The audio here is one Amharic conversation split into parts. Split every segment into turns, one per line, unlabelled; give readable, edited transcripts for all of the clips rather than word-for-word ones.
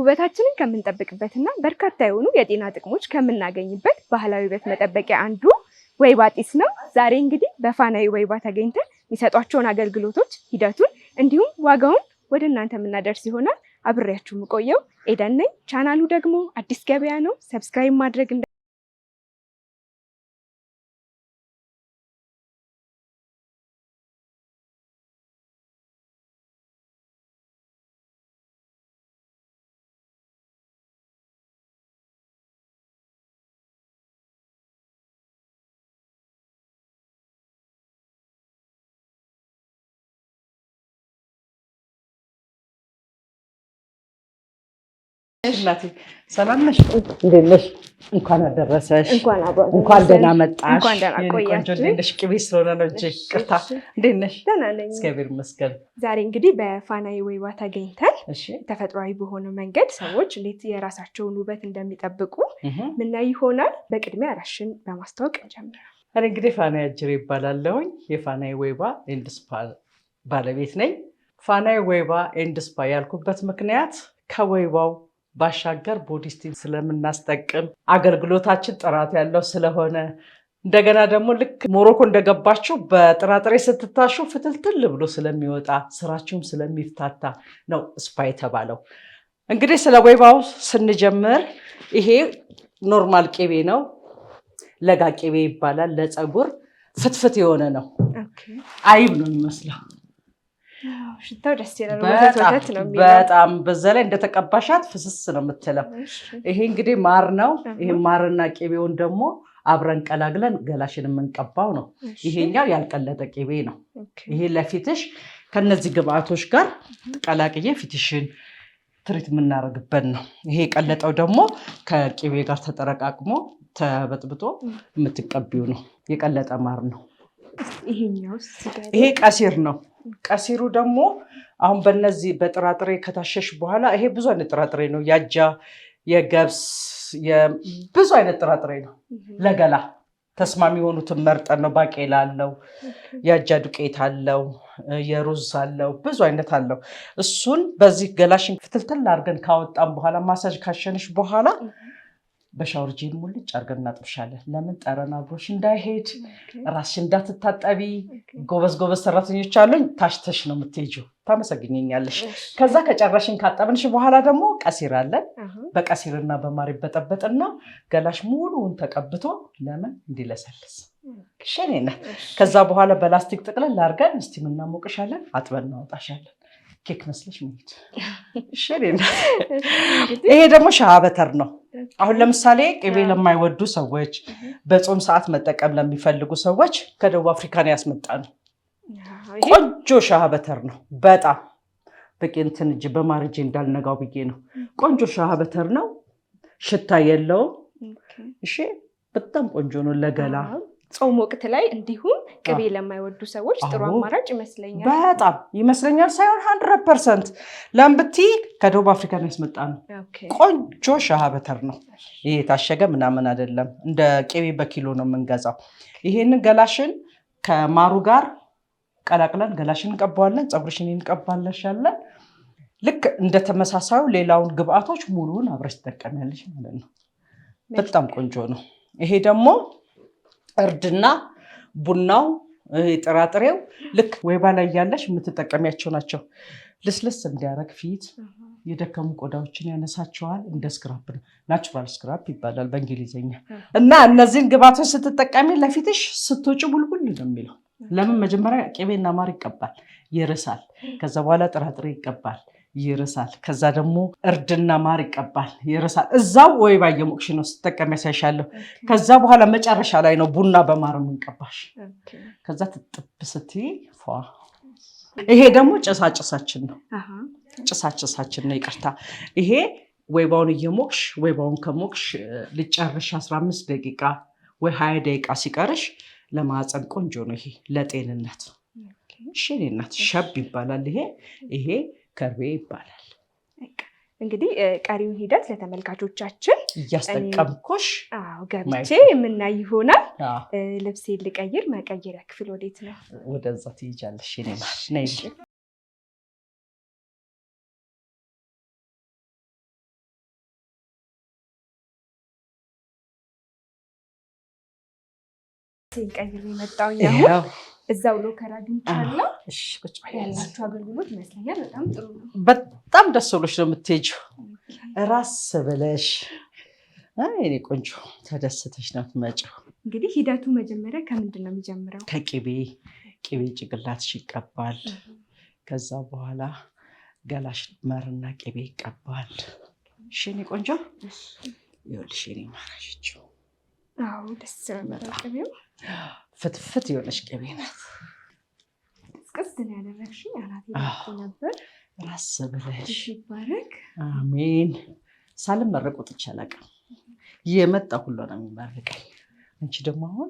ውበታችንን ከምንጠብቅበትና በርካታ የሆኑ የጤና ጥቅሞች ከምናገኝበት ባህላዊ ውበት መጠበቂያ አንዱ ወይባ ጢስ ነው። ዛሬ እንግዲህ በፋናዬ ወይባ ተገኝተን የሚሰጧቸውን አገልግሎቶች፣ ሂደቱን እንዲሁም ዋጋውን ወደ እናንተ የምናደርስ ይሆናል። አብሬያችሁ የምቆየው ኤደን ነኝ። ቻናሉ ደግሞ አዲስ ገበያ ነው። ሰብስክራይብ ማድረግ
እናቴ ሰላም ነሽ? እንዴት ነሽ? እንኳን አደረሰሽ። እንኳን ደህና መጣሽ።
እንኳን ደህና ቆያችሁ።
እንዴት ነሽ? ቅቤ ስለሆነ ነው እንጂ ቅርታ። እንዴት ነሽ?
ደህና ነኝ።
እግዚአብሔር ይመስገን።
ዛሬ እንግዲህ በፋናዬ ወይባ ተገኝተን ተፈጥሯዊ በሆነ መንገድ ሰዎች እንዴት የራሳቸውን ውበት እንደሚጠብቁ ምናይ ይሆናል። በቅድሚያ ራስሽን በማስተዋወቅ እንጀምር።
እኔ እንግዲህ ፋናዬ አጅሬ ይባላለሁኝ። የፋናዬ ወይባ ኤንድ ስፓ ባለቤት ነኝ። ፋናዬ ወይባ ኤንድ ስፓ ያልኩበት ምክንያት ከወይባው ባሻገር ቦዲ ስቲም ስለምናስጠቅም አገልግሎታችን ጥራት ያለው ስለሆነ እንደገና ደግሞ ልክ ሞሮኮ እንደገባችሁ በጥራጥሬ ስትታሹ ፍትልትል ብሎ ስለሚወጣ ስራችሁም ስለሚፍታታ ነው ስፓ የተባለው። እንግዲህ ስለ ወይባው ስንጀምር ይሄ ኖርማል ቅቤ ነው። ለጋ ቅቤ ይባላል። ለፀጉር ፍትፍት የሆነ ነው። አይብ ነው የሚመስለው።
ሽታው ደስ ይላል።
በጣም በዛ ላይ እንደተቀባሻት ፍስስ ነው የምትለው። ይሄ እንግዲህ ማር ነው። ይሄ ማርና ቅቤውን ደግሞ አብረን ቀላግለን ገላሽን የምንቀባው ነው። ይሄኛው ያልቀለጠ ቅቤ ነው። ይሄ ለፊትሽ ከነዚህ ግብአቶች ጋር ቀላቅዬ ፊትሽን ትሪት የምናደርግበት ነው። ይሄ የቀለጠው ደግሞ ከቅቤ ጋር ተጠረቃቅሞ ተበጥብጦ የምትቀቢው ነው። የቀለጠ ማር ነው። ይሄ ቀሲር ነው። ቀሲሩ ደግሞ አሁን በነዚህ በጥራጥሬ ከታሸሽ በኋላ ይሄ ብዙ አይነት ጥራጥሬ ነው። ያጃ፣ የገብስ፣ ብዙ አይነት ጥራጥሬ ነው። ለገላ ተስማሚ የሆኑትን መርጠን ነው። ባቄላ አለው፣ ያጃ ዱቄት አለው፣ የሩዝ አለው፣ ብዙ አይነት አለው። እሱን በዚህ ገላሽን ፍትልትል አድርገን ካወጣን በኋላ ማሳጅ ካሸንሽ በኋላ በሻወር ጄል ሙልጭ አድርገን እናጥብሻለን። ለምን ጠረን አብሮሽ እንዳይሄድ፣ ራስሽ እንዳትታጠቢ። ጎበዝ ሰራተኞች አሉኝ። ታሽተሽ ነው የምትሄጂው። ታመሰግኘኛለሽ። ከዛ ከጨረሽን ካጠብንሽ በኋላ ደግሞ ቀሲር አለን። በቀሲርና በማር ይበጠበጥና ገላሽ ሙሉውን ተቀብቶ ለምን እንዲለሰልስ ሸኔነት። ከዛ በኋላ በላስቲክ ጥቅልል አድርገን እስቲም እናሞቅሻለን። አጥበን እናወጣሻለን። ኬክ መስለሽ መሄድ ሸኔነት። ይሄ ደግሞ ሻሃ በተር ነው። አሁን ለምሳሌ ቅቤ ለማይወዱ ሰዎች፣ በጾም ሰዓት መጠቀም ለሚፈልጉ ሰዎች ከደቡብ አፍሪካ ያስመጣ ነው። ቆንጆ ሻሃ በተር ነው። በጣም በቂ እንትን እጅ በማርጄ እንዳልነጋው ብዬ ነው። ቆንጆ ሻሃ በተር ነው። ሽታ የለውም። እሺ፣ በጣም ቆንጆ ነው ለገላ።
ጾም ወቅት ላይ እንዲሁም ቅቤ ለማይወዱ ሰዎች ጥሩ አማራጭ ይመስለኛል።
በጣም ይመስለኛል ሳይሆን 100% ለምብቲ ከደቡብ አፍሪካ ያስመጣ ነው። ቆንጆ ሻሃ በተር ነው። ይሄ የታሸገ ምናምን አይደለም። እንደ ቅቤ በኪሎ ነው የምንገዛው። ይሄንን ገላሽን ከማሩ ጋር ቀላቅለን ገላሽን እንቀባዋለን። ፀጉርሽን እንቀባለሻለን። ልክ እንደተመሳሳዩ ሌላውን ግብአቶች ሙሉውን አብረሽ ትጠቀሚያለሽ ማለት ነው። በጣም ቆንጆ ነው። ይሄ ደግሞ እርድና ቡናው ጥራጥሬው ልክ ወይባ ላይ ያለሽ የምትጠቀሚያቸው ናቸው። ልስልስ እንዲያረግ ፊት የደከሙ ቆዳዎችን ያነሳቸዋል። እንደ ስክራፕ ነው። ናቹራል ስክራፕ ይባላል በእንግሊዝኛ። እና እነዚህን ግብአቶች ስትጠቀሚ ለፊትሽ ስትወጪ ቡልቡል ነው የሚለው። ለምን መጀመሪያ ቅቤና ማር ይቀባል፣ ይርሳል። ከዛ በኋላ ጥራጥሬ ይቀባል፣ ይርሳል። ከዛ ደግሞ እርድና ማር ይቀባል፣ ይርሳል። እዛው ወይባ እየሞቅሽ ነው ስትጠቀሚ ያሳይሻለሁ። ከዛ በኋላ መጨረሻ ላይ ነው ቡና በማር የምንቀባሽ። ከዛ ትጥብ ስትይ ፏ። ይሄ ደግሞ ጭሳጭሳችን ነው። ጭሳጭሳችን ነው። ይቅርታ። ይሄ ወይባውን እየሞቅሽ ወይባውን ከሞቅሽ ልጨርሽ 15 ደቂቃ ወይ 20 ደቂቃ ሲቀርሽ ለማህፀን ቆንጆ ነው። ይሄ ለጤንነት ሽኔነት ሸብ ይባላል። ይሄ ከርቤ ይባላል።
እንግዲህ ቀሪውን ሂደት ለተመልካቾቻችን
እያስጠቀምኩሽ
ገብቼ የምናይ ይሆናል። ልብሴን ልቀይር። መቀየሪያ ክፍል ወዴት ነው?
ወደዛ ትይጃለሽ።
ሲንቀይር የመጣው ያው እዛው ሎከር አግኝቻለሁ።
እሺ ቁጭ በይ።
ያላችሁ አገልግሎት ይመስለኛል በጣም ጥሩ ነው።
በጣም ደስ ብሎሽ ነው የምትሄጂው። ራስ ብለሽ እኔ ቆንጆ ተደስተሽ ነው የምትመጪው።
እንግዲህ ሂደቱ መጀመሪያ ከምንድን ነው የሚጀምረው?
ከቅቤ ጭንቅላትሽ ይቀባል። ከዛ በኋላ ገላሽ መርና ቅቤ ይቀባል። እሺ እኔ ቆንጆ ይኸውልሽ እኔ ማራሽችው።
አዎ ደስ ይላል። ቅቤው
ፍትፍት የሆነች ቅቤ ናት።
ቅስ ነው ያደረግሽኝ። አናቴ ነበር።
ራስ ብለሽ
ይባረክ።
አሜን። ሳልመረቅ ወጥቼ አላውቅም። የመጣ ሁሉ ነው የሚመርቀኝ። አንቺ ደግሞ አሁን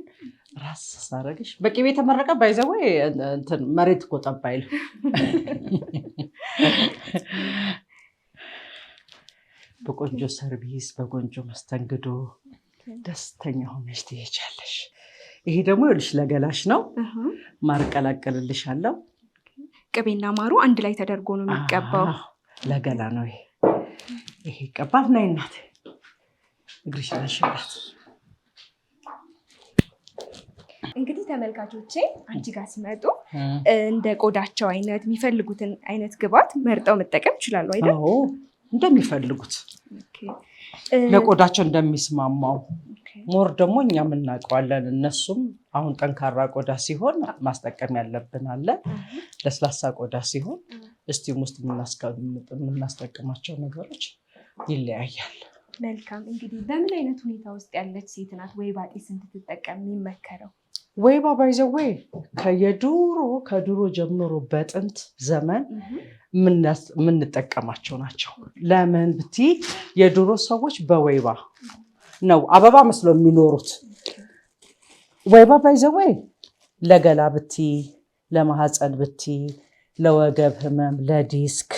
ራስ ሳረግሽ በቅቤ ተመረቀ ባይዘው እንትን መሬት እኮ ጠብ አይልም። በቆንጆ ሰርቪስ በቆንጆ መስተንግዶ ደስተኛ ሆነሽ ትሄጃለሽ። ይሄ ደግሞ ይኸውልሽ ለገላሽ ነው። ማር ቀላቀልልሻለሁ።
ቅቤና ማሩ አንድ ላይ ተደርጎ ነው የሚቀባው።
ለገላ ነው ይሄ ይቀባል። ነይ እናቴ እግርሽ ነሽላት።
እንግዲህ ተመልካቾቼ አንቺ ጋር ሲመጡ እንደ ቆዳቸው አይነት የሚፈልጉትን አይነት ግብዓት መርጠው መጠቀም ይችላሉ አይደል?
አዎ እንደሚፈልጉት ለቆዳቸው እንደሚስማማው። ሞር ደግሞ እኛም እናውቀዋለን። እነሱም አሁን ጠንካራ ቆዳ ሲሆን ማስጠቀም ያለብን አለ። ለስላሳ ቆዳ ሲሆን እስቲም ውስጥ የምናስጠቅማቸው ነገሮች ይለያያል።
መልካም። እንግዲህ በምን አይነት ሁኔታ ውስጥ ያለች ሴት ናት ወይባ ጢስ እንድትጠቀም የሚመከረው?
ወይባ ባይዘው ከድሮ ጀምሮ በጥንት ዘመን የምንጠቀማቸው ናቸው። ለምን ብትይ የድሮ ሰዎች በወይባ ነው አበባ መስሎ የሚኖሩት። ወይባ ባይዘው ለገላ ብትይ፣ ለማህፀን ብትይ፣ ለወገብ ህመም፣ ለዲስክ፣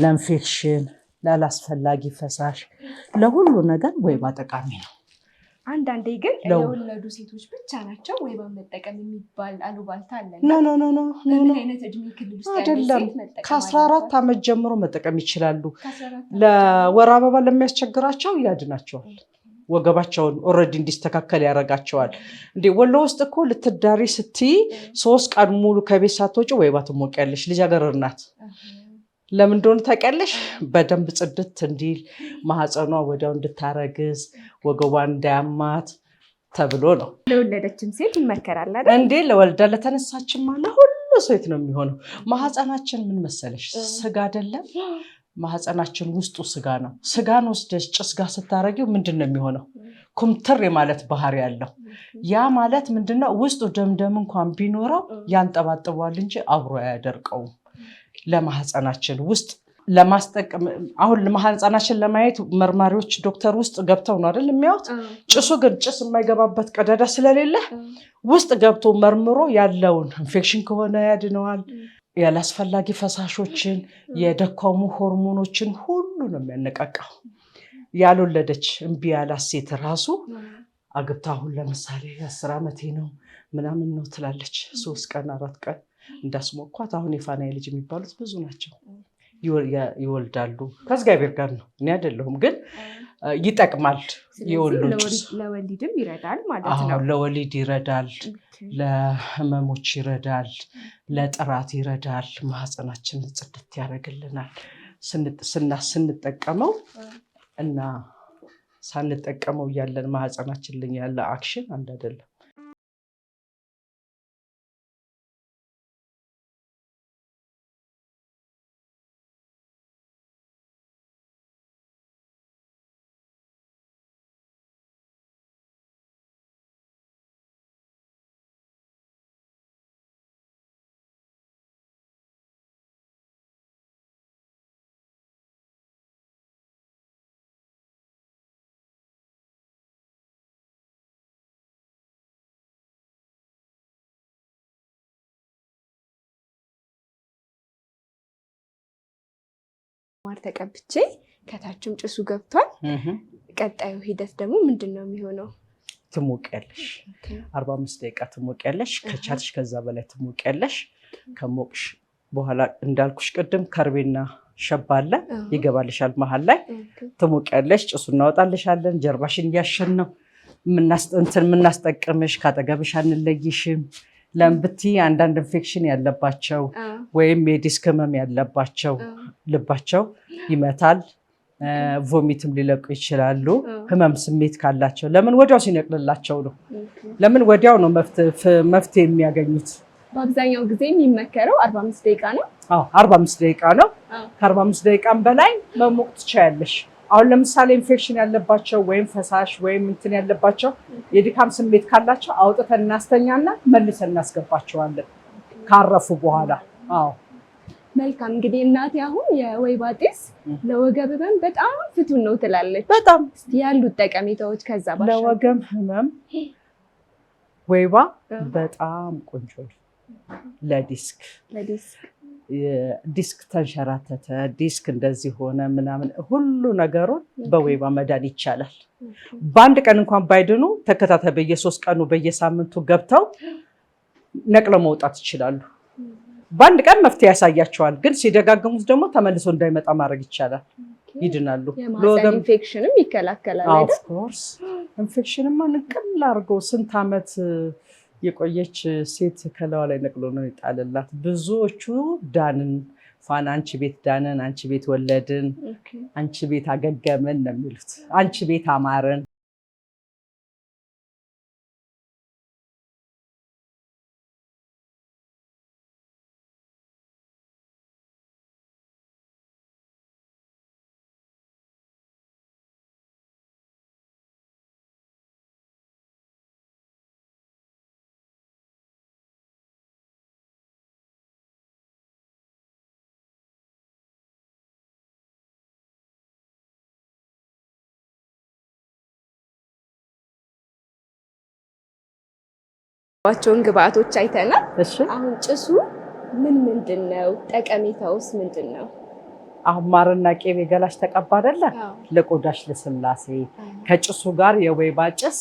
ለኢንፌክሽን፣ ላላስፈላጊ ፈሳሽ፣ ለሁሉ ነገር ወይባ ጠቃሚ ነው።
አንዳንዴ ግን የወለዱ ሴቶች ብቻ ናቸው ወይባ መጠቀም የሚባል አሉባልታ አለ።
ኖ
ምን አይነት እድሜ ክልል ውስጥ
አይደለም። ከ14 ዓመት ጀምሮ መጠቀም ይችላሉ። ለወር አበባ ለሚያስቸግራቸው ያድናቸዋል። ወገባቸውን ኦልሬዲ እንዲስተካከል ያደርጋቸዋል። እንዴ ወሎ ውስጥ እኮ ልትዳሪ ስትይ 3 ቀን ሙሉ ከቤት ሳትወጪ ወይባ ትሞቂያለሽ። ልጃገረድ ናት። ለምን እንደሆነ ታውቂያለሽ? በደንብ ጽድት እንዲል ማህፀኗ ወዲያው እንድታረግዝ ወገቧ እንዳያማት ተብሎ ነው።
ለወለደችም ሴት ይመከራል አይደል?
እንዴ ለወልዳ ለተነሳችማ ለሁሉ ሴት ነው የሚሆነው። ማህፀናችን ምን መሰለሽ ስጋ አይደለም። ማህፀናችን ውስጡ ስጋ ነው። ስጋን ወስደሽ ጭስ ጋር ስታረጊው ምንድን ነው የሚሆነው? ኩምትር የማለት ባህሪ ያለው። ያ ማለት ምንድነው? ውስጡ ደምደም እንኳን ቢኖረው ያንጠባጥቧል እንጂ አብሮ አያደርቀውም። ለማህፀናችን ውስጥ ለማስጠቀም አሁን ለማህፀናችን ለማየት መርማሪዎች ዶክተር ውስጥ ገብተው ነው አይደል የሚያዩት። ጭሱ ግን ጭስ የማይገባበት ቀዳዳ ስለሌለ ውስጥ ገብቶ መርምሮ ያለውን ኢንፌክሽን ከሆነ ያድነዋል። ያላስፈላጊ ፈሳሾችን፣ የደከሙ ሆርሞኖችን ሁሉ ነው የሚያነቃቃው። ያልወለደች እምቢ ያላት ሴት ራሱ አግብታ አሁን ለምሳሌ 10 ዓመቴ ነው ምናምን ነው ትላለች። 3 ቀን 4 ቀን እንዳስሞኳት አሁን የፋናዬ ልጅ የሚባሉት ብዙ ናቸው። ይወልዳሉ። ከእግዚአብሔር ጋር ነው፣ እኔ አይደለሁም። ግን ይጠቅማል።
ለወሊድም ይረዳል ማለት ነው።
ለወሊድ ይረዳል፣ ለህመሞች ይረዳል፣ ለጥራት ይረዳል። ማህፀናችንን ጽድት ያደርግልናል። ስንጠቀመው እና ሳንጠቀመው እያለን ማህፀናችን ላይ ያለ አክሽን አንድ አይደለም።
ማር ተቀብቼ ከታችም ጭሱ ገብቷል። ቀጣዩ ሂደት ደግሞ ምንድነው የሚሆነው?
ትሞቂያለሽ። 45 ደቂቃ ትሞቂያለሽ። ከቻልሽ ከዛ በላይ ትሞቂያለሽ። ከሞቅሽ በኋላ እንዳልኩሽ ቅድም ከርቤና ሸባለ ይገባልሻል። መሀል ላይ ትሞቂያለሽ። ጭሱ እናወጣልሻለን። ጀርባሽን እያሸን ነው የምናስጠቅምሽ ካጠገብሽ አንለይሽም። ለምብቲ አንዳንድ ኢንፌክሽን ያለባቸው ወይም የዲስክ ህመም ያለባቸው ልባቸው ይመታል፣ ቮሚትም ሊለቁ ይችላሉ። ህመም ስሜት ካላቸው ለምን ወዲያው ሲነቅልላቸው ነው። ለምን ወዲያው ነው መፍትሄ የሚያገኙት።
በአብዛኛው ጊዜ የሚመከረው 45 ደቂቃ ነው።
45 ደቂቃ ነው። ከ45 ደቂቃም በላይ መሞቅ ትችያለሽ። አሁን ለምሳሌ ኢንፌክሽን ያለባቸው ወይም ፈሳሽ ወይም እንትን ያለባቸው የድካም ስሜት ካላቸው አውጥተን እናስተኛና መልሰን እናስገባቸዋለን ካረፉ በኋላ።
መልካም። እንግዲህ እናቴ አሁን የወይባ ጢስ ለወገብ ህመም በጣም ፍቱን ነው ትላለች።
በጣም
ያሉት ጠቀሜታዎች ከዛ ባሻገር
ለወገብ ህመም ወይባ በጣም ቆንጆ ነው። ለዲስክ ዲስክ ተንሸራተተ፣ ዲስክ እንደዚህ ሆነ ምናምን ሁሉ ነገሩን በወይባ መዳን ይቻላል። በአንድ ቀን እንኳን ባይድኑ ተከታታይ በየ3 ቀኑ በየሳምንቱ ገብተው ነቅለው መውጣት ይችላሉ። በአንድ ቀን መፍትሄ ያሳያቸዋል። ግን ሲደጋግሙት ደግሞ ተመልሶ እንዳይመጣ ማድረግ ይቻላል። ይድናሉ።
ለወገብ ኢንፌክሽንም ይከላከላል አይደል?
ኦፍ ኮርስ ኢንፌክሽንማ ንቅል አድርገው ስንት ዓመት የቆየች ሴት ከለዋ ላይ ነቅሎ ነው ይጣልላት። ብዙዎቹ ዳንን፣ ፋና አንቺ ቤት ዳንን፣ አንቺ ቤት ወለድን፣ አንቺ ቤት አገገምን ነው የሚሉት። አንቺ ቤት አማረን።
ባቸውን ግብአቶች አይተናል።
እሺ
አሁን ጭሱ ምንድነው? ጠቀሜታውስ ምንድነው?
አሁን ማርና ቄቤ ገላሽ ተቀባ አይደለ? ለቆዳሽ ለስላሴ ከጭሱ ጋር የወይባ ጭስ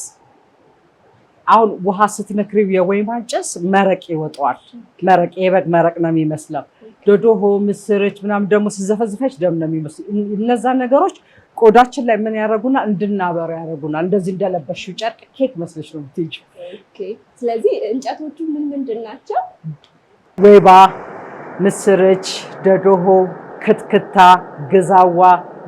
አሁን ውሃ ስትነክሪው የወይባ ጭስ መረቅ ይወጣዋል። መረቅ የበግ መረቅ ነው የሚመስለው። ዶዶሆ ምስርች ምናምን ደግሞ ስዘፈዝፈች ደም ነው የሚመስለው። እነዛ ነገሮች ቆዳችን ላይ ምን ያደርጉና እንድናበሩ ያደርጉና እንደዚህ እንደለበሽው ጨርቅ ኬክ መስለሽ ነው የምትይጂው።
ኦኬ። ስለዚህ እንጨቶቹ ምንድን ናቸው?
ወይባ፣ ምስርች፣ ደዶሆ፣ ክትክታ፣ ግዛዋ፣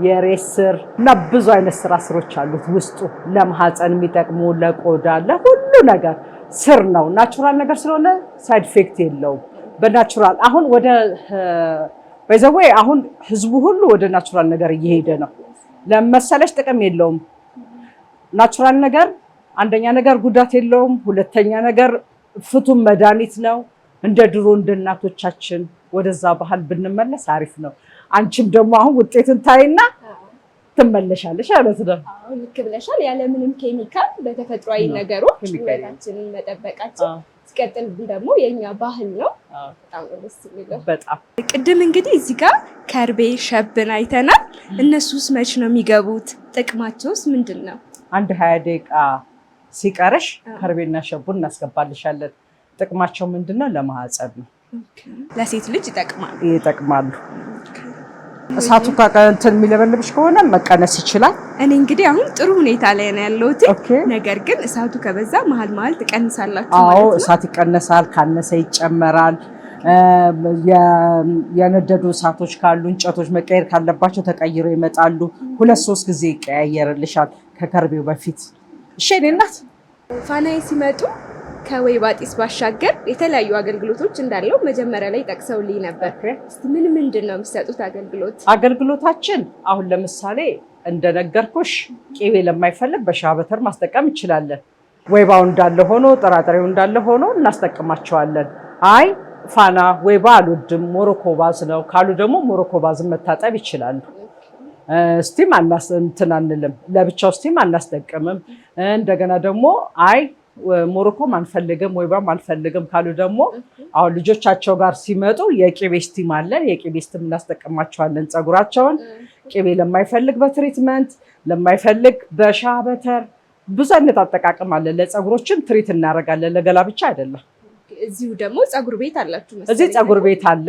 የሬት ስር እና ብዙ አይነት ስሮች አሉት ውስጡ። ለማህፀን የሚጠቅሙ ለቆዳ ለሁሉ ነገር ስር ነው። ናቹራል ነገር ስለሆነ ሳይድ ኢፌክት የለውም። በናቹራል አሁን ወደ በዘዌ አሁን ህዝቡ ሁሉ ወደ ናቹራል ነገር እየሄደ ነው። ለመሰለሽ ጥቅም የለውም። ናቹራል ነገር አንደኛ ነገር ጉዳት የለውም። ሁለተኛ ነገር ፍቱን መድኃኒት ነው። እንደ ድሮ እንደ እናቶቻችን ወደዛ ባህል ብንመለስ አሪፍ ነው። አንቺም ደግሞ አሁን ውጤትን ታይና ትመለሻለሽ ማለት ነው።
አሁን ልክ ብለሻል። ያለምንም ኬሚካል በተፈጥሯዊ ነገሮች ህይወታችንን መጠበቃችን ሲቀጥል ደግሞ የኛ ባህል ነው። በጣም ደስ የሚለው።
በጣም
ቅድም እንግዲህ እዚህ ጋር ከርቤ ሸብን አይተናል። እነሱስ መች ነው የሚገቡት? ጥቅማቸውስ ምንድን ነው?
አንድ 20 ደቂቃ ሲቀርሽ ከርቤና ሸቡን እናስገባልሻለን። ጥቅማቸው ምንድነው? ለማህፀን ነው።
ለሴት ልጅ
ይጠቅማሉ። እሳቱ እንትን የሚለበልብሽ ከሆነ መቀነስ ይችላል።
እኔ እንግዲህ አሁን ጥሩ ሁኔታ ላይ ነው ያለሁት። ነገር ግን እሳቱ ከበዛ መሀል ትቀንሳላችሁ ማለት ነው?
እሳት ይቀነሳል፣ ካነሰ ይጨመራል። የነደዱ እሳቶች ካሉ እንጨቶች መቀየር ካለባቸው ተቀይረው ይመጣሉ። 2-3 ጊዜ ይቀያየርልሻል ከከርቤው በፊት። እሺ እኔ እናት
ፋናዬ ሲመጡ ከወይባ ጢስ ባሻገር የተለያዩ አገልግሎቶች እንዳለው መጀመሪያ ላይ ጠቅሰውልኝ ነበር። እስቲ ምንድን ነው የሚሰጡት አገልግሎት?
አገልግሎታችን አሁን ለምሳሌ እንደነገርኩሽ ቄቤ ለማይፈልግ በሻህ በተር ማስጠቀም እንችላለን። ወይባው እንዳለ ሆኖ ጥራጥሬው እንዳለ ሆኖ እናስጠቅማቸዋለን። አይ ፋና ወይባ አልወድም ሞሮኮ ባዝ ነው ካሉ ደግሞ ሞሮኮ ባዝን መታጠብ ይችላሉ። ስቲም እንትን አንልም፣ ለብቻው ስቲም አናስጠቅምም። እንደገና ደግሞ አይ ሞሮኮም አንፈልግም ወይባም አንፈልግም ካሉ ደግሞ አሁን ልጆቻቸው ጋር ሲመጡ የቅቤ ስቲም አለን። የቅቤ ስቲም እናስጠቅማቸዋለን። ፀጉራቸውን ቅቤ ለማይፈልግ በትሪትመንት ለማይፈልግ በሻህ በተር ብዙ አይነት አጠቃቀም አለ። ለፀጉሮችም ትሪት እናደርጋለን፣ ለገላ ብቻ አይደለም።
እዚሁ ደግሞ ፀጉር ቤት አላችሁ መሰለኝ?
እዚህ ፀጉር ቤት አለ።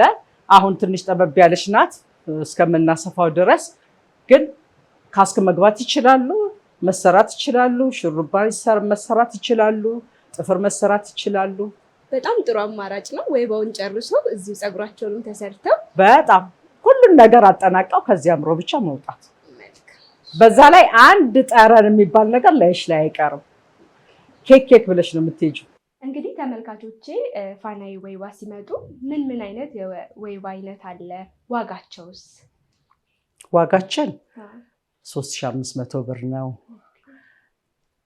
አሁን ትንሽ ጠበብ ያለች ናት እስከምናሰፋው ድረስ፣ ግን ካስክ መግባት ይችላሉ። መሰራት ይችላሉ። ሹሩባ መሰራት ይችላሉ። ጥፍር መሰራት ይችላሉ።
በጣም ጥሩ አማራጭ ነው። ወይባውን ጨርሶ እዚሁ ፀጉራቸውንም ተሰርተው
በጣም ሁሉን ነገር አጠናቀው ከዚህ አምሮ ብቻ መውጣት። በዛ ላይ አንድ ጠረን የሚባል ነገር ላይሽ ላይ አይቀርም። ኬክ ብለሽ ነው የምትሄጂው።
እንግዲህ ተመልካቾቼ ፋናዬ ወይባ ሲመጡ ምን ምን አይነት የወይባ አይነት አለ? ዋጋቸውስ?
ዋጋችን 3500 ብር ነው።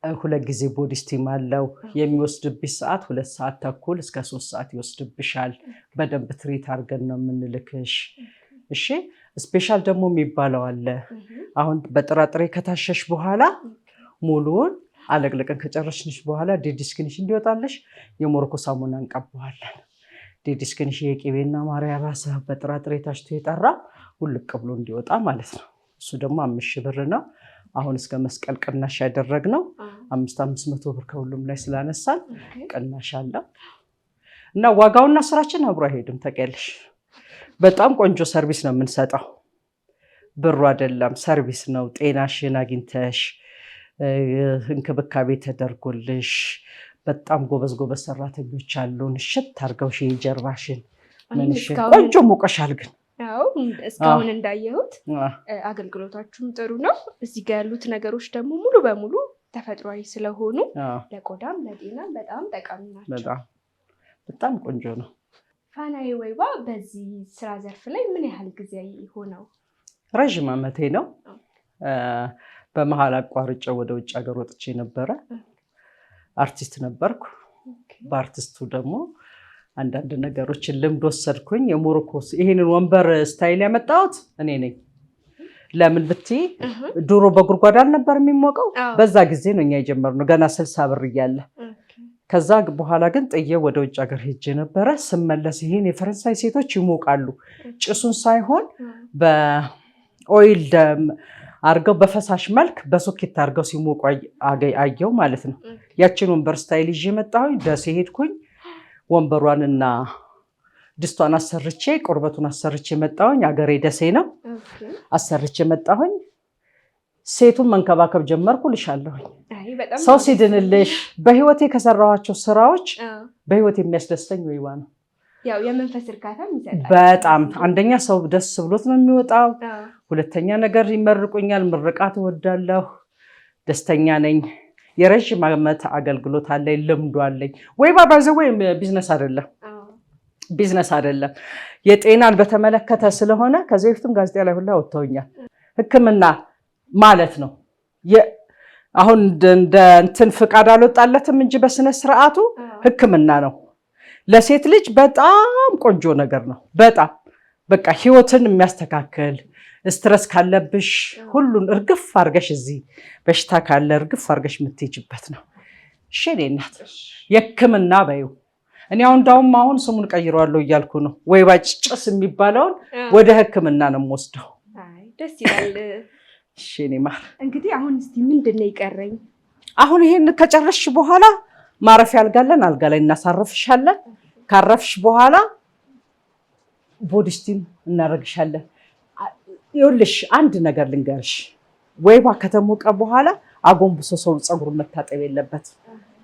2 ጊዜ ቦዲ ስቲም አለው። የሚወስድብሽ ሰዓት 2 ሰዓት ተኩል እስከ 3 ሰዓት ይወስድብሻል። በደንብ ትሪት አድርገን ነው የምንልክሽ። እሺ ስፔሻል ደግሞ የሚባለው አለ። አሁን በጥራጥሬ ከታሸሽ በኋላ ሙሉውን አለቅልቀን ከጨረስንሽ በኋላ ዲዲስክንሽ እንዲወጣለሽ የሞሮኮ ሳሙና እንቀባዋለን። ዲዲስክንሽ የቅቤና ማሪያ ባሰ በጥራጥሬ ታሽቶ የጠራ ውልቅ ብሎ እንዲወጣ ማለት ነው። እሱ ደግሞ 5000 ብር ነው። አሁን እስከ መስቀል ቅናሽ ያደረግነው 500 ብር ከሁሉም ላይ ስላነሳን ቅናሽ አለው እና ዋጋውና ስራችን አብሮ አይሄድም። ታውቂያለሽ፣ በጣም ቆንጆ ሰርቪስ ነው የምንሰጠው። ብሩ አይደለም ሰርቪስ ነው። ጤናሽን አግኝተሽ እንክብካቤ ተደርጎልሽ በጣም ጎበዝ ሰራተኞች አሉን። እሽት አድርገው ጀርባሽን ምንሽን ቆንጆ ሞቀሻል። ግን
እስካሁን እንዳየሁት አገልግሎታችሁም ጥሩ ነው። እዚህ ጋር ያሉት ነገሮች ደግሞ ሙሉ በሙሉ ተፈጥሯዊ ስለሆኑ ለቆዳም ለጤናም በጣም ጠቃሚ ናቸው።
በጣም ቆንጆ ነው።
ፋናዬ ወይባ በዚህ ስራ ዘርፍ ላይ ምን ያህል ጊዜ ሆነው?
ረዥም ዓመቴ ነው። በመሀል አቋርጬ ወደ ውጭ ሀገር ወጥቼ ነበረ። አርቲስት ነበርኩ። በአርቲስቱ ደግሞ አንዳንድ ነገሮችን ልምድ ወሰድኩኝ። የሞሮኮስ ይሄንን ወንበር ስታይል ያመጣሁት እኔ ነኝ። ለምን ብትይ ድሮ በጉድጓድ አልነበር የሚሞቀው? በዛ ጊዜ ነው እኛ የጀመርነው ገና 60 ብር እያለ። ከዛ በኋላ ግን ጥዬ ወደ ውጭ ሀገር ሄጄ ነበረ። ስመለስ ይሄን የፈረንሳይ ሴቶች ይሞቃሉ። ጭሱን ሳይሆን በኦይል አርገው በፈሳሽ መልክ በሶኬት አርገው ሲሞቁ አየው ማለት ነው። ያችን ወንበር ስታይል ይዤ መጣሁኝ። ደሴ ሄድኩኝ። ወንበሯንና ድስቷን አሰርቼ ቁርበቱን አሰርቼ መጣሁኝ። አገሬ ደሴ ነው። አሰርቼ መጣሁኝ። ሴቱን መንከባከብ ጀመርኩ ልሻለሁኝ። ሰው ሲድንልሽ በህይወቴ ከሰራኋቸው ስራዎች በህይወት የሚያስደስተኝ ወይባ ነው።
ያው የመንፈስ እርካታ ይሰጣል።
በጣም አንደኛ ሰው ደስ ብሎት ነው የሚወጣው። ሁለተኛ ነገር ይመርቁኛል። ምርቃት እወዳለሁ። ደስተኛ ነኝ። የረጅም ዓመት አገልግሎት አለኝ። ልምዱ አለኝ። ወይባ ባይዘው ቢዝነስ አይደለም። የጤናን በተመለከተ ስለሆነ ከዚህ በፊትም ጋዜጣ ላይ ሁላ ወጥተውኛል። ሕክምና ማለት ነው። አሁን እንደ እንትን ፍቃድ አልወጣለትም እንጂ በስነ ስርዓቱ ሕክምና ነው። ለሴት ልጅ በጣም ቆንጆ ነገር ነው። በጣም በቃ ህይወትን የሚያስተካክል ስትረስ ካለብሽ ሁሉን እርግፍ አርገሽ እዚህ በሽታ ካለ እርግፍ አርገሽ የምትሄጂበት ነው። እሺ እኔ እናት የህክምና በይው። እኔ አሁን ስሙን ቀይረዋለሁ እያልኩ ነው። ወይባ ጭስ የሚባለውን ወደ ህክምና ነው የምወስደው።
አይ ደስ ይላል።
እሺ እኔ ማር
እንግዲህ አሁን እስቲ ምንድነው ይቀረኝ?
አሁን ይሄን ከጨረስሽ በኋላ ማረፊያ አልጋለን። አልጋ ላይ እናሳርፍሻለን። ካረፍሽ በኋላ ቦዲ ስቲም እናደርግሻለን። ይኸውልሽ አንድ ነገር ልንገርሽ፣ ወይባ ከተሞቀ በኋላ አጎንብሶ ሰው ፀጉሩን መታጠብ የለበት፣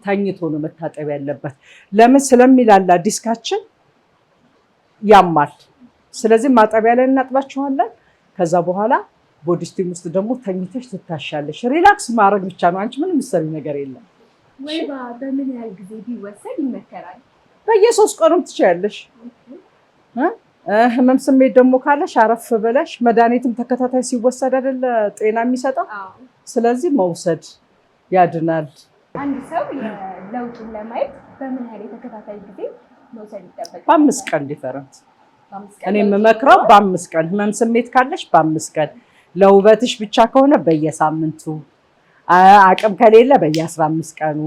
ተኝቶ ነው መታጠብ ያለበት። ለምን? ስለሚላላ ዲስካችን ያማል። ስለዚህ ማጠቢያ ላይ እናጥባችኋለን። ከዛ በኋላ ቦዲ ስቲም ውስጥ ደግሞ ተኝተሽ ትታሻለሽ። ሪላክስ ማድረግ ብቻ ነው። አንቺ ምንም ምሰሪ ነገር የለም።
ወይባ በምን ያህል ጊዜ ቢወሰድ ይመከራል?
በየ3 ቀኑም ትችያለሽ። ህመም ስሜት ደግሞ ካለሽ አረፍ ብለሽ መድኃኒትም ተከታታይ ሲወሰድ አይደለ ጤና የሚሰጠው። ስለዚህ መውሰድ ያድናል።
አንድ ሰው ለውጡን ለማየት በምን ያህል የተከታታይ ጊዜ መውሰድ ይጠበቃል?
በ5 ቀን ዲፈረንት። እኔ የምመክረው በ5 ቀን። ህመም ስሜት ካለሽ በ5 ቀን፣ ለውበትሽ ብቻ ከሆነ በየሳምንቱ፣ አቅም ከሌለ በየ15 ቀኑ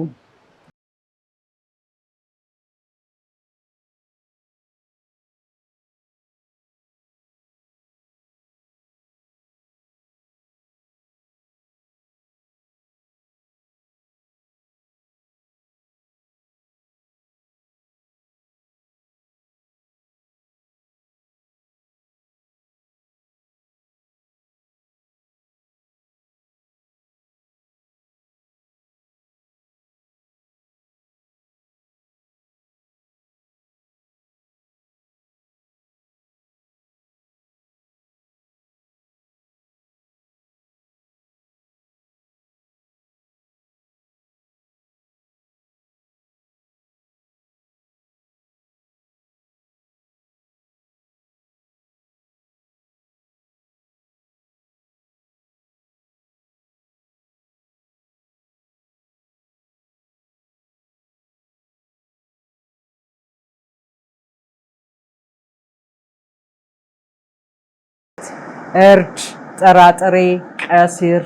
እርድ፣ ጥራጥሬ፣ ቀሲር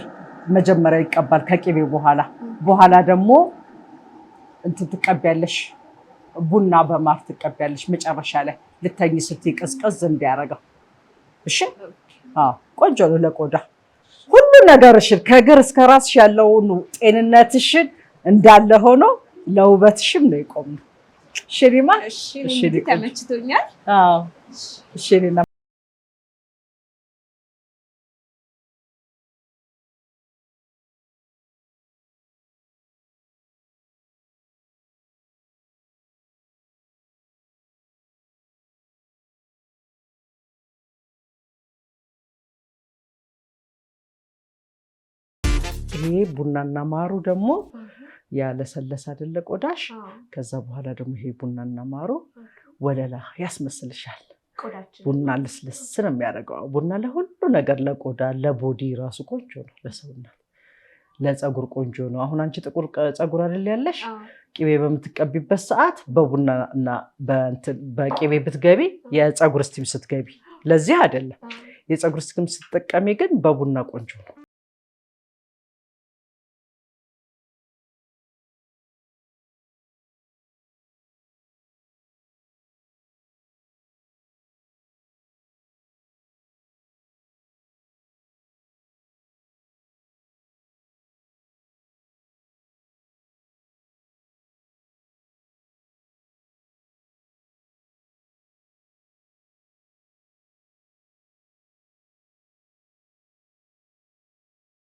መጀመሪያ ይቀባል ከቅቤው በኋላ ደግሞ እንትን ትቀቢያለሽ፣ ቡና በማር ትቀቢያለሽ መጨረሻ ላይ ልተኝ ስትይ ቅዝቅዝ እንዲያደርገው። እሺ ቆንጆ ነው ለቆዳ ሁሉ ነገርሽን ከእግር እስከ ራስሽ ያለውን ጤንነትሽን እንዳለ ሆኖ ለውበትሽም ነው የቆምነው። እሺ ሪማ፣
እሺ ተመችቶኛል።
እሺ ሪማ ይሄ ቡናና ማሩ ደግሞ ያለሰለሰ አይደለ ቆዳሽ። ከዛ በኋላ ደግሞ ይሄ ቡናና ማሩ ወለላ ያስመስልሻል። ቡና ልስልስ ነው የሚያደርገው። ቡና ለሁሉ ነገር ለቆዳ ለቦዲ ራሱ ቆንጆ ነው፣ ለሰውነት ለፀጉር ቆንጆ ነው። አሁን አንቺ ጥቁር ፀጉር አይደል ያለሽ? ቅቤ በምትቀቢበት ሰዓት በቡናና በቅቤ ብትገቢ የፀጉር ስቲም ስትገቢ ለዚህ አይደለም። የፀጉር ስቲም ስትጠቀሚ ግን በቡና ቆንጆ ነው።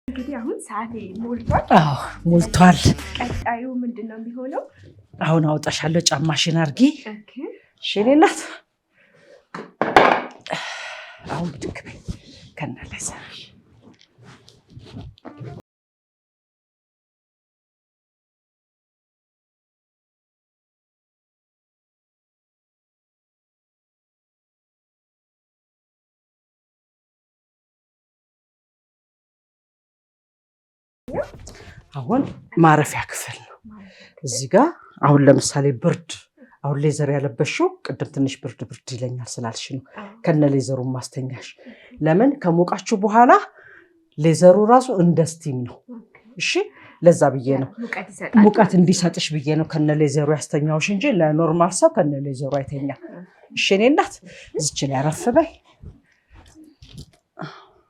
እንግዲህ አሁን ሰዓቴ ሞልቷል።
ሞልቷል።
ቀጣዩ ምንድነው የሚሆነው?
አሁን አውጣሻለሁ። ጫማሽን አድርጊ። እሺ የኔ እናት፣ አሁን ብድግ በይ ከእነ ላይ ሰራሽ። አሁን ማረፊያ ክፍል ነው እዚህ ጋር። አሁን ለምሳሌ ብርድ፣ አሁን ሌዘር ያለበሽው ቅድም ትንሽ ብርድ ይለኛል ስላልሽ ነው ከነ ሌዘሩ ማስተኛሽ። ለምን ከሞቃችሁ በኋላ ሌዘሩ ራሱ እንደ ስቲም ነው። እሺ ለዛ ብዬ ነው ሙቀት እንዲሰጥሽ ብዬ ነው ከነ ሌዘሩ ያስተኛውሽ እንጂ ለኖርማል ሰው ከነ ሌዘሩ አይተኛ። እሺ እኔ እናት እዚች ላይ አረፍ በይ።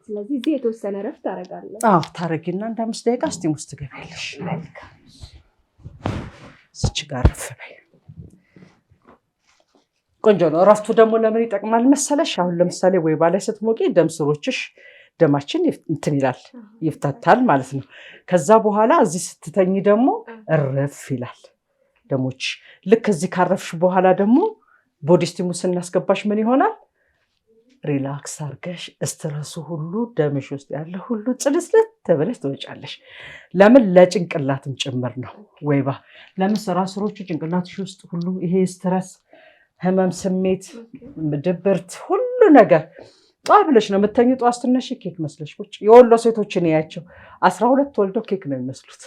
ስለዚህ እዚህ የተወሰነ ረፍት አደርጋለሁ።
ታረጊና እንደ 5 ደቂቃ ስቲም ውስጥ ትገቢያለሽ። እዚች ጋር አረፍ በይ። ቆንጆ ነው። እረፍቱ ደግሞ ለምን ይጠቅማል መሰለሽ? አሁን ለምሳሌ ወይባ ላይ ስትሞቂ ደም ስሮችሽ ደማችን እንትን ይላል ይፍታታል ማለት ነው። ከዛ በኋላ እዚህ ስትተኝ ደግሞ እረፍ ይላል ደሞች። ልክ እዚህ ካረፍሽ በኋላ ደግሞ ቦዲ ስቲሙ ስናስገባሽ ምን ይሆናል? ሪላክስ አርገሽ ስትረሱ ሁሉ ደምሽ ውስጥ ያለ ሁሉ ጽልስልት ተብለሽ ትወጫለሽ። ለምን? ለጭንቅላትም ጭምር ነው ወይባ። ለምን? ስሮቹ ጭንቅላትሽ ውስጥ ሁሉ ይሄ ስትረስ፣ ህመም ስሜት፣ ድብርት ሁሉ ነገር ጧ ብለሽ ነው የምተኙ። ጧ ስትነሺ ኬክ መስለሽ ቁጭ። የወሎ ሴቶችን ያያቸው 12 ወልደው ኬክ ነው የሚመስሉት።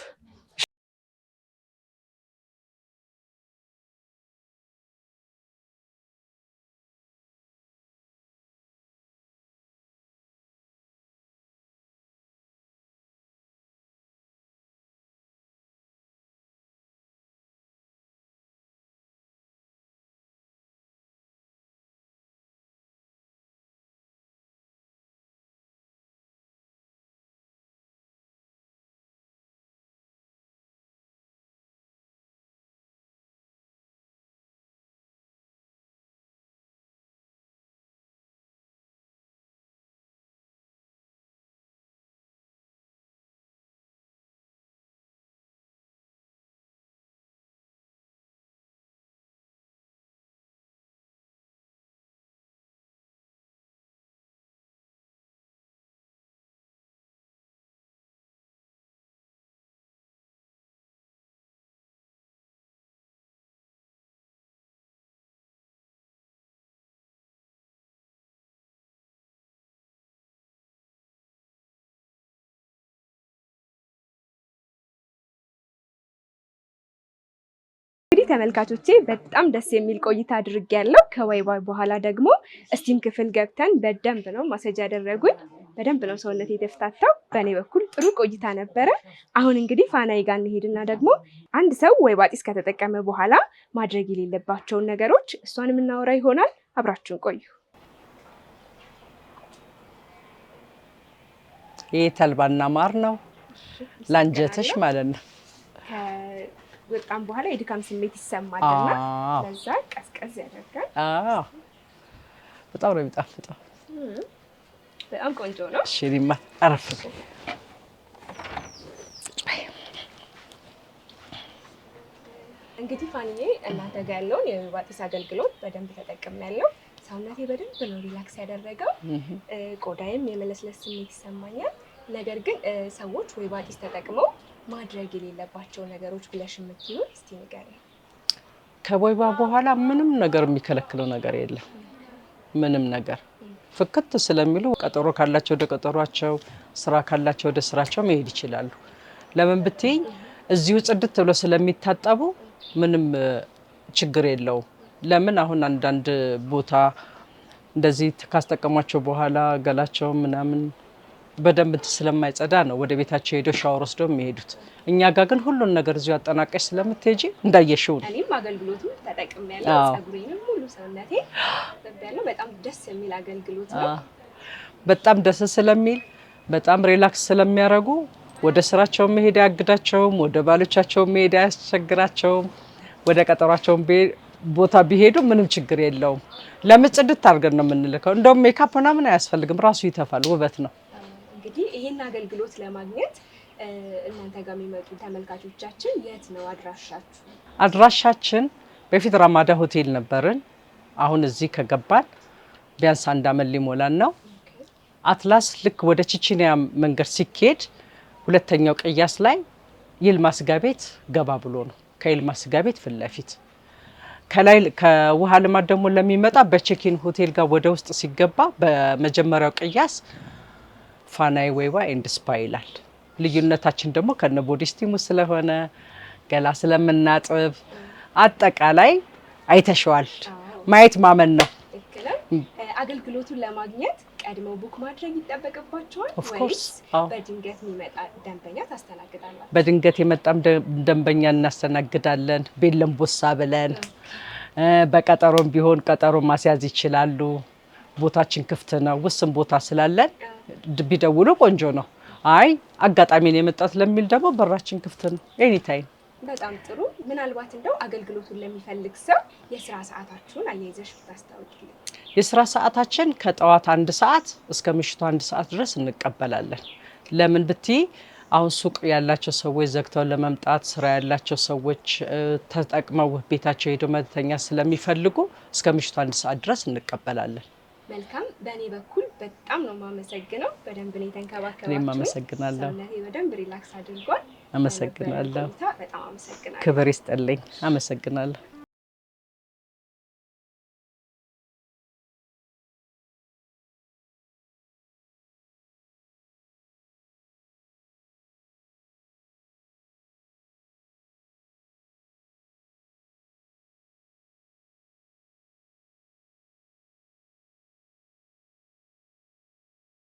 እንግዲህ ተመልካቾቼ በጣም ደስ የሚል ቆይታ አድርጌያለሁ። ከወይባ በኋላ ደግሞ እስቲም ክፍል ገብተን በደንብ ነው ማሰጅ ያደረጉኝ። በደንብ ነው ሰውነቴ የተፍታታው። በእኔ በኩል ጥሩ ቆይታ ነበረ። አሁን እንግዲህ ፋናዬ ጋር እንሄድና ደግሞ አንድ ሰው ወይባ ጢስ ከተጠቀመ በኋላ ማድረግ የሌለባቸውን ነገሮች እሷን የምናወራ ይሆናል። አብራችሁን ቆዩ።
ይሄ ተልባና ማር ነው ላንጀትሽ ማለት ነው።
ከወጣም በኋላ የድካም ስሜት ይሰማልና ለዛ ቀዝቀዝ ያደርጋል።
በጣም ነው የሚጣፍጠው።
በጣም ቆንጆ ነው።
እሺ ሪማ አረፍ
እንግዲህ ፋንዬ እናንተ ጋር ያለውን የወይባ ጢስ አገልግሎት በደንብ ተጠቅሜያለሁ። ሰውነቴ በደንብ ነው ሪላክስ ያደረገው። ቆዳዬም የመለስለስ ስሜት ይሰማኛል። ነገር ግን ሰዎች ወይባ ጢስ ተጠቅመው ማድረግ የሌለባቸው ነገሮች ብለሽ የምትይው እስቲ ንገሪኝ።
ከወይባ በኋላ ምንም ነገር የሚከለክለው ነገር የለም። ምንም ነገር ፍክት ስለሚሉ ቀጠሮ ካላቸው ወደ ቀጠሯቸው፣ ስራ ካላቸው ወደ ስራቸው መሄድ ይችላሉ። ለምን ብትይኝ እዚሁ ጽድት ብሎ ስለሚታጠቡ ምንም ችግር የለውም። ለምን አሁን አንዳንድ ቦታ እንደዚህ ካስጠቀሟቸው በኋላ ገላቸው ምናምን በደንብ ስለማይጸዳ ነው ወደ ቤታቸው ሄደው ሻወር ወስደው የሚሄዱት። እኛ ጋር ግን ሁሉን ነገር እዚሁ አጠናቀሽ ስለምትሄጂ እንዳየሽው ነው።
እኔም አገልግሎቱን ተጠቅሜያለሁ። ፀጉሬንም ሙሉ ሰውነቴ ያለው በጣም ደስ የሚል አገልግሎት ነው።
በጣም ደስ ስለሚል በጣም ሪላክስ ስለሚያደርጉ ወደ ስራቸው መሄድ አያግዳቸውም፣ ወደ ባሎቻቸው መሄድ አያስቸግራቸውም። ወደ ቀጠሯቸው ቦታ ቢሄዱ ምንም ችግር የለውም። ለምጽድት አድርገን ነው የምንልከው። እንደውም ሜካፕ ምናምን አያስፈልግም፣ ራሱ ይተፋል፣ ውበት ነው።
እንግዲህ ይሄን አገልግሎት ለማግኘት እናንተ ጋር የሚመጡ ተመልካቾቻችን የት ነው አድራሻችሁ?
አድራሻችን በፊት ራማዳ ሆቴል ነበርን። አሁን እዚህ ከገባን ቢያንስ 1 ዓመት ሊሞላን ነው። አትላስ ልክ ወደ ቺቺኒያ መንገድ ሲኬድ ሁለተኛው ቅያስ ላይ ይልማ ስጋ ቤት ገባ ብሎ ነው። ከይልማ ስጋ ቤት ፊት ለፊት ከላይ ከውሃ ልማት ደግሞ ለሚመጣ በቼኪን ሆቴል ጋር ወደ ውስጥ ሲገባ በመጀመሪያው ቅያስ ፋናዬ ወይባ ኤንድ ስፓ ይላል። ልዩነታችን ደግሞ ከነ ቦዲ ስቲሙ ስለሆነ ገላ ስለምናጥብ አጠቃላይ አይተሽዋል። ማየት ማመን ነው።
አገልግሎቱን ለማግኘት ቀድመው ቡክ ማድረግ ይጠበቅባቸዋል ወይስ በድንገት የሚመጣ ደንበኛ ታስተናግዳላችሁ?
በድንገት የመጣም ደንበኛ እናስተናግዳለን። ቤለም ቦሳ ብለን በቀጠሮም ቢሆን ቀጠሮ ማስያዝ ይችላሉ። ቦታችን ክፍት ነው። ውስን ቦታ ስላለን ቢደውሉ ቆንጆ ነው። አይ አጋጣሚ ነው የመጣት ለሚል ደግሞ በራችን ክፍት ነው ኤኒ ታይም።
በጣም ጥሩ። ምናልባት እንደው አገልግሎቱን ለሚፈልግ ሰው የስራ ሰዓታችሁን አያይዘሽ ብታስታውቂልኝ።
የስራ ሰዓታችን ከጠዋት 1 ሰዓት እስከ ምሽቱ 1 ሰዓት ድረስ እንቀበላለን። ለምን ብትይ አሁን ሱቅ ያላቸው ሰዎች ዘግተው ለመምጣት ስራ ያላቸው ሰዎች ተጠቅመው ቤታቸው ሄደው መተኛ ስለሚፈልጉ እስከ ምሽቱ 1 ሰዓት ድረስ እንቀበላለን።
መልካም። በእኔ በኩል በጣም ነው የማመሰግነው። በደንብ ነው የተንከባከባችሁ።
እኔም አመሰግናለሁ።
ሰውነቴ በደንብ ሪላክስ አድርጓል።
አመሰግናለሁ።
በጣም አመሰግናለሁ።
ክብር ይስጥልኝ። አመሰግናለሁ።